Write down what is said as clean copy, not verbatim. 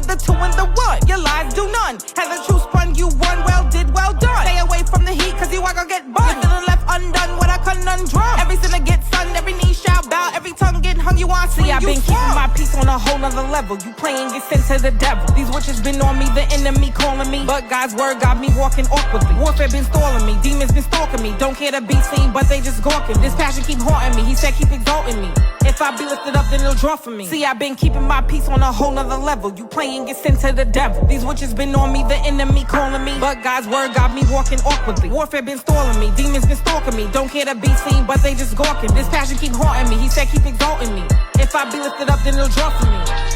be the two and the one. Your lies do none. Has a true spun, you won, well did, well done. Stay away from the heat, cause you are gonna get burned. You're feeling left undone with a conundrum. Every sinner gets sun, every knee shall bow, every tongue get hung, you want to see. I've been keeping my peace on a whole nother level. You playing, get sent to the devil. These witches been on me, the enemy calling me, but God's word got me walking awkwardly. Warfare been stalling me, demons been stalking me. Don't care to be seen, but they just gawking. This passion keep haunting me, he said keep exalting me. If I be lifted up, then it'll draw from me. See, I've been keeping my peace on a whole nother level. You playing, get sent to the devil. These witches been on me, the enemy calling me, but God's word got me walking awkwardly. Warfare been stalling me, demons been stalking me. Don't care to be seen, but they just gawking. This passion keep haunting me, he said keep exalting me. If I be lifted up, then it'll draw from me.